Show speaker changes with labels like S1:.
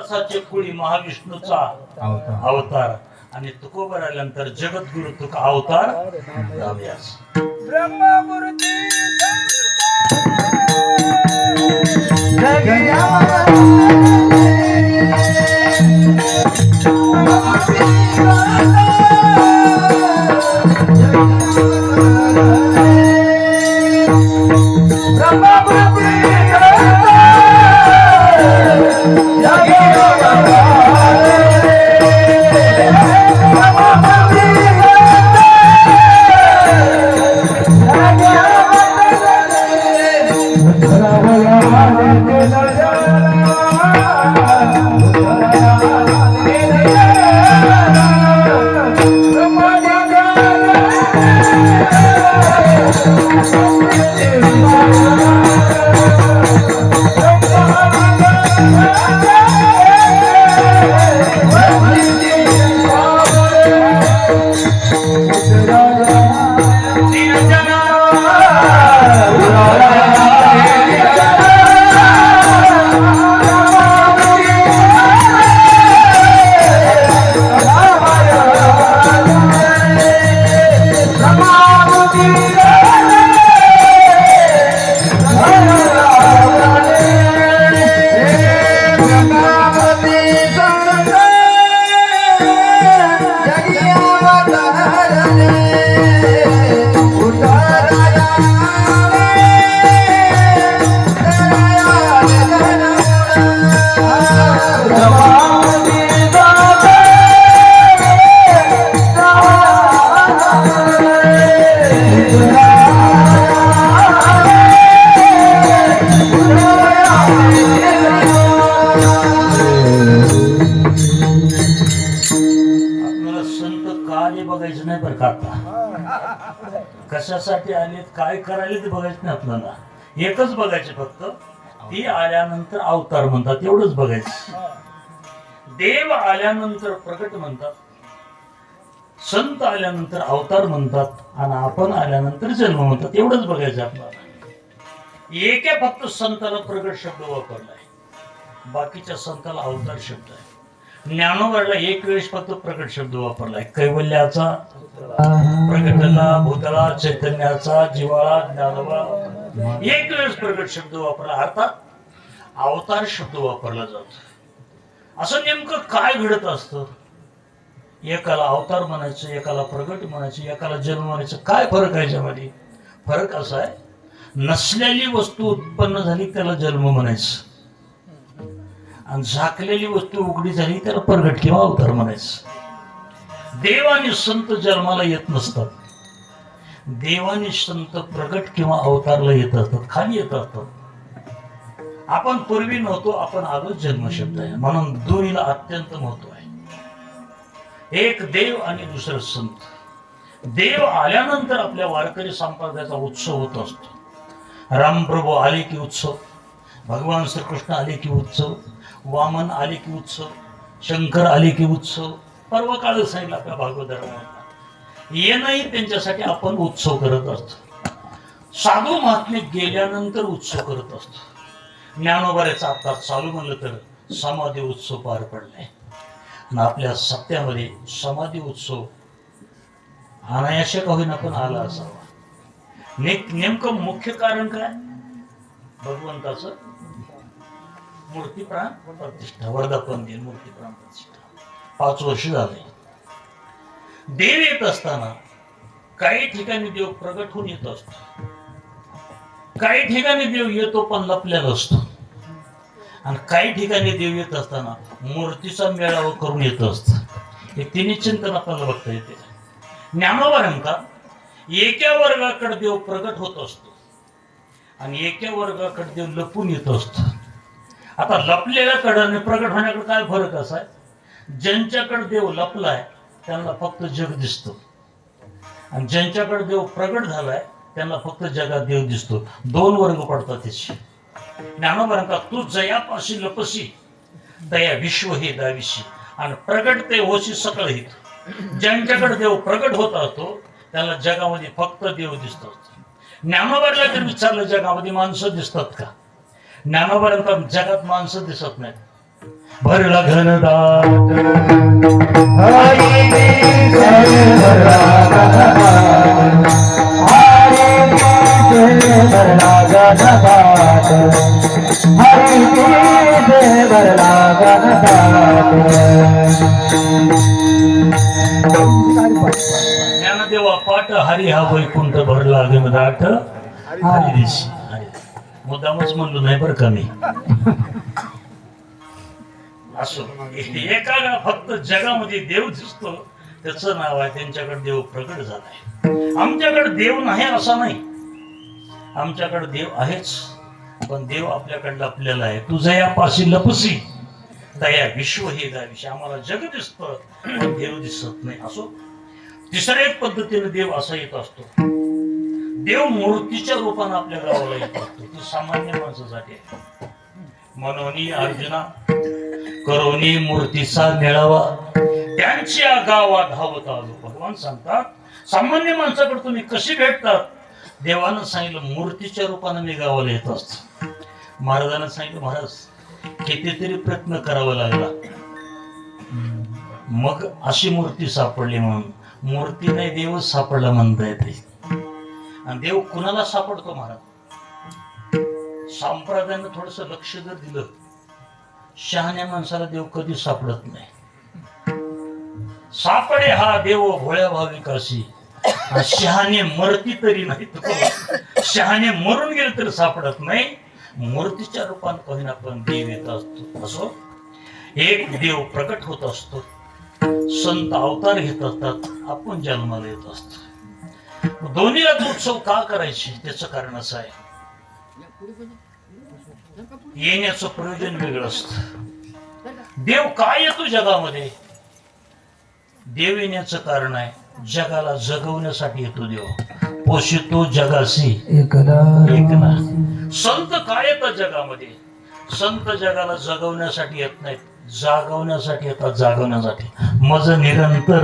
S1: असाचे कुळी महाविष्णूचा अवतार आणि तुकोबर आल्यानंतर जगद्गुरु तुका अवतार व्यास
S2: ब्रह्ममूर्ती
S1: बघायचं नाही बरं का आता कशासाठी आलेत काय करायला ते बघायचं नाही आपल्याला एकच बघायचे फक्त ती आल्यानंतर अवतार म्हणतात एवढंच बघायचं देव आल्यानंतर प्रकट म्हणतात संत आल्यानंतर अवतार म्हणतात आणि आपण आल्यानंतर जन्म म्हणतात एवढंच बघायचं आपल्याला एका फक्त संताला प्रगट शब्द वापरलाय बाकीच्या संताला अवतार शब्द आहे ज्ञानोबाला एक वेळेस फक्त प्रकट शब्द वापरलाय कैवल्याचा प्रकटला भूतळा चैतन्याचा जिवाळा ज्ञानोबा एक वेळेस प्रकट शब्द वापरला अर्थात अवतार शब्द वापरला जातो असं नेमकं काय घडत असतं एकाला अवतार म्हणायचं एकाला प्रगट म्हणायचं एकाला जन्म म्हणायचं काय फरक आहे याच्यामध्ये फरक असा आहे नसलेली वस्तू उत्पन्न झाली त्याला जन्म म्हणायचं आणि झाकलेली वस्तू उघडी झाली त्याला प्रगट किंवा अवतार म्हणायचं देव आणि संत जन्माला येत नसतात देव आणि संत प्रगट किंवा अवतारला येत असतात खाली येत असतात आपण पूर्वी नव्हतो आपण आलोच जन्म शब्द आहे म्हणून दोन्हीला अत्यंत महत्व आहे एक देव आणि दुसरं संत देव आल्यानंतर आपल्या वारकरी संप्रदायाचा उत्सव होत असतो रामप्रभू आले की उत्सव भगवान श्रीकृष्ण आले की उत्सव वामन आले की उत्सव शंकर आले की उत्सव पर्व काळ सांगितलं आपल्या भागवत धर्मात येणंही त्यांच्यासाठी आपण उत्सव करत असतो साधू महात्मे गेल्यानंतर उत्सव करत असतो ज्ञानोबाऱ्याचा आता चालू म्हणलं तर समाधी उत्सव पार पडलाय आणि आपल्या सत्यामध्ये समाधी उत्सव अनायासे का होईना पण आला असावा नेमकं मुख्य कारण काय भगवंताचं मूर्ती प्राण प्रतिष्ठा वर्धापन दिन मूर्ती प्राण प्रतिष्ठा 5 वर्ष झाले देव येत असताना काही ठिकाणी देव प्रगट होऊन येत असतो काही ठिकाणी देव येतो पण लपलेला असतो आणि काही ठिकाणी देव येत असताना मूर्तीचा मेळावा करून येत असतो हे तिन्ही चिंतन आपल्याला बघता येते ज्ञानोबा म्हणतात एका वर्गाकडे देव प्रगट होत असतो आणि एका वर्गाकडे देव लपून येत असतो आता लपलेल्या कडे आणि प्रगट होण्याकडे काय फरक असा आहे ज्यांच्याकडे देव लपलाय त्यांना फक्त जग दिसतो आणि ज्यांच्याकडे देव प्रगट झालाय त्यांना फक्त जगात देव दिसतो 2 वर्ग पडतात त्याची ज्ञानोबा म्हणतात तू जयापाशी लपसी दया विश्व हे दाविशी आणि प्रगट ते होशी सकळ हित ज्यांच्याकडे देव प्रगट होत असतो त्याला जगामध्ये फक्त देव दिसतो ज्ञानोबाला जर विचारलं जगामध्ये माणसं दिसतात का ज्ञानोबा म्हणतात जगात माणसं दिसत नाहीत भरला घनदाट
S3: हरी बीज भरला घनदाट हरी बीज भरला घनदाट हरी बीज भरला घनदाट
S1: ज्ञानदेवा पाठ हरी हा वैकुंठ भरला घनदाट हरी दिशी मुद्दामच म्हणलो नाही बरं का मी असो एका फक्त जगामध्ये देव दिसतो त्याचं नाव आहे त्यांच्याकडे देव प्रकट झालाय. आमच्याकडे देव नाही असा नाही, आमच्याकडे देव आहेच, पण देव आपल्याकडे आपल्याला आहे. तुझ्या या पाशी लपसी दया विश्व हे गाविष. आम्हाला जग दिसतं पण देव दिसत नाही. असो तिसऱ्या एक पद्धतीने देव असा येत असतो. देव मूर्तीच्या रूपाने आपल्या गावाला येत असतो. ती सामान्य माणसासाठी आहे. म्हणून अर्जुना करोनी मूर्तीचा मेळावा त्यांच्या गावात धावत आलो. भगवान सांगतात सामान्य माणसाकडे तुम्ही कशी भेटतात. देवानं सांगितलं मूर्तीच्या रूपाने मी गावाला येत असतो. महाराजांना सांगितलं महाराज कितीतरी प्रयत्न करावा लागला मग अशी मूर्ती सापडली. म्हणून मूर्ती नाही देवच सापडला म्हणता येते. आणि देव कुणाला सापडतो महाराज. संप्रदायानं थोडस लक्ष जर दिलं शहाण्या माणसाला देव कधी सापडत नाही. सापडे हा देव भोळ्या भाविकाशी. शहाणे मरती तरी नाही. शहाणे मरून गेले तरी सापडत नाही. मूर्तीच्या रूपात पहिला पण देव येत असतो. असो एक देव प्रकट होत असतो. संत अवतार घेत असतात. आपण जन्माला येत असतो. दोन्हीला उत्सव का करायचे त्याचं कारण असं आहे. येण्याचं प्रयोजन वेगळं असतं. देव काय येतो जगामध्ये. देव येण्याचं कारण आहे जगाला जगवण्यासाठी येतो. देव पोषितो जगाशी एकना. संत काय येतात जगामध्ये. संत जगाला जगवण्यासाठी येत नाहीत, जागवण्यासाठी येतात. जागवण्यासाठी मज निरंतर